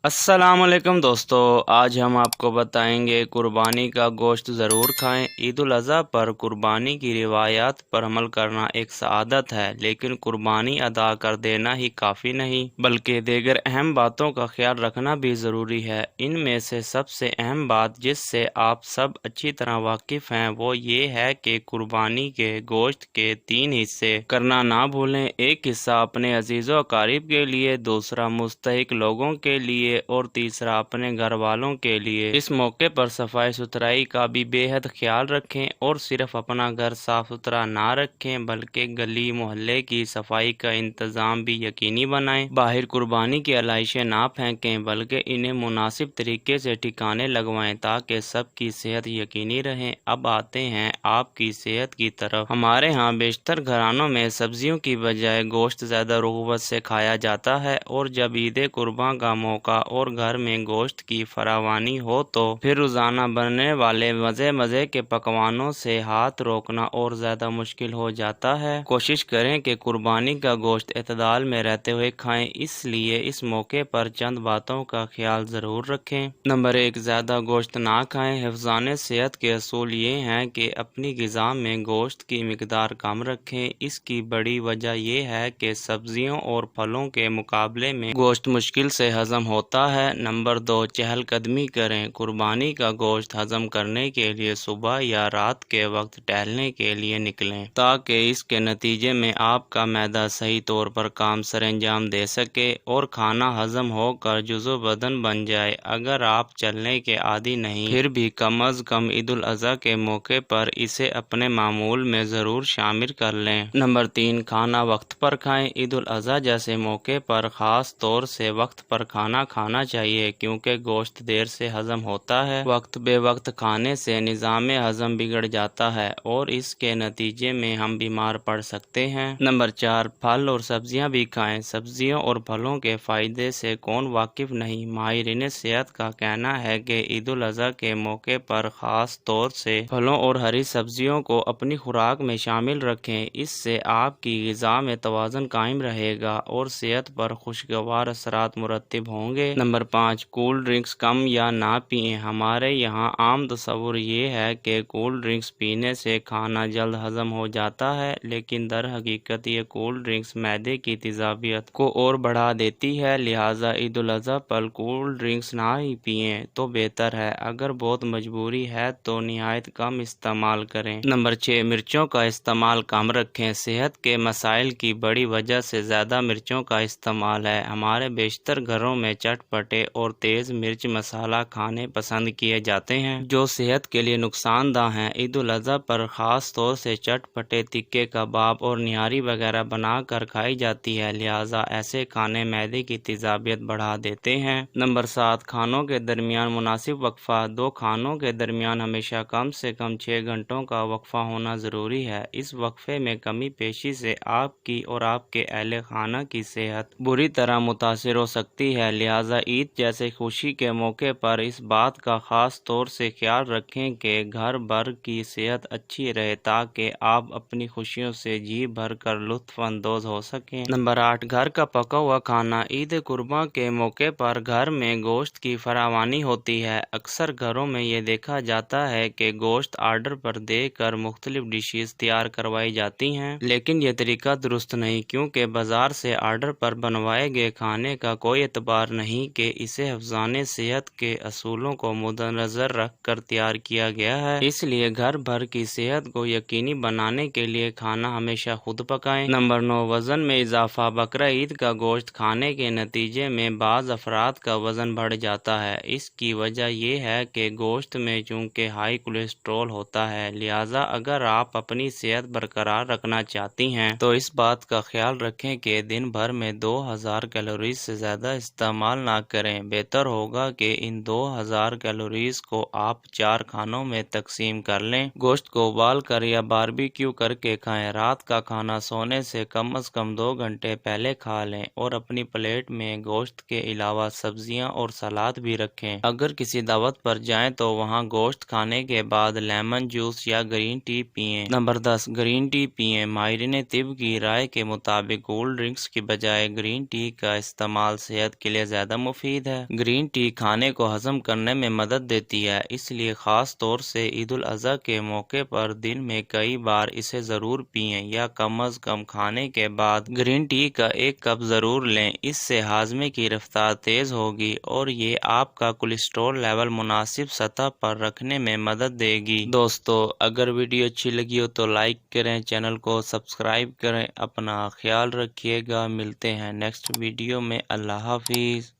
अस्सलाम वालेकुम दोस्तों, आज हम आपको बताएंगे कुर्बानी का गोश्त ज़रूर खाएं। ईद उल अज़हा पर कुर्बानी की रिवायात पर अमल करना एक सआदत है, लेकिन कुर्बानी अदा कर देना ही काफ़ी नहीं बल्कि दीगर अहम बातों का ख्याल रखना भी ज़रूरी है। इनमें से सबसे अहम बात जिससे आप सब अच्छी तरह वाकिफ़ हैं वो ये है कि कुर्बानी के गोश्त के 3 हिस्से करना ना भूलें। एक हिस्सा अपने अजीज़ व अकारीब के लिए, दूसरा मुस्तहिक लोगों के लिए और तीसरा अपने घर वालों के लिए। इस मौके पर सफाई सुथराई का भी बेहद ख्याल रखें और सिर्फ अपना घर साफ सुथरा ना रखें बल्कि गली मोहल्ले की सफाई का इंतजाम भी यकीनी बनाएं। बाहर कुर्बानी की आलाइशें ना फेंकें बल्कि इन्हें मुनासिब तरीके से ठिकाने लगवाएं ताकि सबकी सेहत यकीनी रहे। अब आते हैं आपकी सेहत की तरफ। हमारे यहाँ बेशतर घरानों में सब्जियों की बजाय गोश्त ज़्यादा रग़बत से खाया जाता है और जब ईद कुर्बान का मौका और घर में गोश्त की फरावानी हो तो फिर रोज़ाना बनने वाले मज़े के पकवानों से हाथ रोकना और ज़्यादा मुश्किल हो जाता है। कोशिश करें कि कुर्बानी का गोश्त एतदाल में रहते हुए खाएं, इसलिए इस मौके पर चंद बातों का ख्याल ज़रूर रखें। नंबर 1, ज़्यादा गोश्त ना खाएं। हिफ्ज़ान सेहत के असूल ये हैं कि अपनी ग़िज़ा में गोश्त की मिकदार कम रखें। इसकी बड़ी वजह यह है कि सब्जियों और फलों के मुकाबले में गोश्त मुश्किल से हज़म होता है। नंबर 2, चहलकदमी करें। कुर्बानी का गोश्त हज़म करने के लिए सुबह या रात के वक्त टहलने के लिए निकलें ताकि इसके नतीजे में आपका मैदा सही तौर पर काम सरअंजाम दे सके और खाना हज़म होकर जुज़ो बदन बन जाए। अगर आप चलने के आदी नहीं फिर भी कम अज़ कम ईद उल अज़हा के मौके पर इसे अपने मामूल में ज़रूर शामिल कर लें। नंबर 3, खाना वक्त पर खाएं। ईद उल अज़हा जैसे मौके पर ख़ास तौर से वक्त पर खाना खाना चाहिए क्योंकि गोश्त देर से हज़म होता है। वक्त बे वक्त खाने से निज़ाम हज़म बिगड़ जाता है और इसके नतीजे में हम बीमार पड़ सकते हैं। नंबर 4, फल और सब्जियां भी खाएं। सब्जियों और फलों के फ़ायदे से कौन वाकिफ़ नहीं। माहिरीन सेहत का कहना है कि ईद उल अज़हा के मौके पर ख़ास तौर से फलों और हरी सब्जियों को अपनी खुराक में शामिल रखें। इससे आपकी ग़िज़ा में तवाज़ुन कायम रहेगा और सेहत पर खुशगवार असरात मुरतब होंगे। नंबर 5, कूल ड्रिंक्स कम या ना पिएं। हमारे यहाँ आम तस्वुर ये है कि कूल ड्रिंक्स पीने से खाना जल्द हज़म हो जाता है, लेकिन दर हकीकत ये कूल ड्रिंक्स मैदे की तेज़ाबियत को और बढ़ा देती है। लिहाजा ईद उल अज़हा पर कूल ड्रिंक्स ना ही पिएं तो बेहतर है। अगर बहुत मजबूरी है तो निहायत कम इस्तेमाल करें। नंबर 6, मिर्चों का इस्तेमाल कम रखें। सेहत के मसाइल की बड़ी वजह से ज़्यादा मिर्चों का इस्तेमाल है। हमारे बेशतर घरों में चटपटे और तेज़ मिर्च मसाला खाने पसंद किए जाते हैं जो सेहत के लिए नुकसानदा हैं। ईद उल अज़हा पर ख़ास तौर से चटपटे तिक्के कबाब और निहारी वगैरह बना कर खाई जाती है। लिहाजा ऐसे खाने मैदे की तेज़ाबियत बढ़ा देते हैं। नंबर 7, खानों के दरमियान मुनासिब वक्फ़ा। 2 खानों के दरमियान हमेशा कम से कम 6 घंटों का वक्फ़ा होना ज़रूरी है। इस वक्फ़े में कमी पेशी से आपकी और आपके अहले खाना की सेहत बुरी तरह मुतासिर हो सकती है। लिहाजा ईद जैसे खुशी के मौके पर इस बात का ख़ास तौर से ख्याल रखें कि घर भर की सेहत अच्छी रहे ताकि आप अपनी खुशियों से जी भर कर लुत्फ़अंदोज़ हो सकें। नंबर 8, घर का पका हुआ खाना। ईद कुर्बान के मौके पर घर में गोश्त की फरावानी होती है। अक्सर घरों में ये देखा जाता है कि गोश्त आर्डर पर देकर मुख्तलिफ डिशेस तैयार करवाई जाती हैं, लेकिन यह तरीका दुरुस्त नहीं क्योंकि बाजार से आर्डर पर बनवाए गए खाने का कोई एतबार नहीं कि इसे हिफ्ज़ान सेहत के असूलों को मद्देनज़र रख कर तैयार किया गया है। इसलिए घर भर की सेहत को यकीनी बनाने के लिए खाना हमेशा खुद पकाएं। नंबर 9, वज़न में इजाफा। बकरा ईद का गोश्त खाने के नतीजे में बाज़ अफराद का वज़न बढ़ जाता है। इसकी वजह यह है कि गोश्त में चूँकि हाई कोलेस्ट्रॉल होता है, लिहाजा अगर आप अपनी सेहत बरकरार रखना चाहती हैं तो इस बात का ख्याल रखें कि दिन भर में 2000 कैलोरीज से ज़्यादा इस्तेमाल ना करें। बेहतर होगा कि इन 2000 कैलोरीज को आप 4 खानों में तकसीम कर लें। गोश्त को उबाल कर या बारबेक्यू करके खाएं। रात का खाना सोने से कम अज़ कम 2 घंटे पहले खा लें और अपनी प्लेट में गोश्त के अलावा सब्जियां और सलाद भी रखें। अगर किसी दावत पर जाएं तो वहां गोश्त खाने के बाद लेमन जूस या ग्रीन टी पिएं। नंबर 10, ग्रीन टी पिएं। माहिरीन तिब की राय के मुताबिक कोल्ड ड्रिंक्स की बजाय ग्रीन टी का इस्तेमाल सेहत के लिए ज़्यादा زیادہ مفید ہے۔ گرین ٹی کھانے کو ہضم کرنے میں مدد دیتی ہے، اس لیے خاص طور سے عید الاضحیٰ کے موقع پر دن میں کئی بار اسے ضرور پئیں یا کم از کم کھانے کے بعد گرین ٹی کا ایک کپ ضرور لیں۔ اس سے ہاضمے کی رفتار تیز ہوگی اور یہ آپ کا کولیسٹرول لیول مناسب سطح پر رکھنے میں مدد دے گی۔ دوستو، اگر ویڈیو اچھی لگی ہو تو لائک کریں، چینل کو سبسکرائب کریں، اپنا خیال رکھیے گا۔ ملتے ہیں نیکسٹ ویڈیو میں۔ اللہ حافظ۔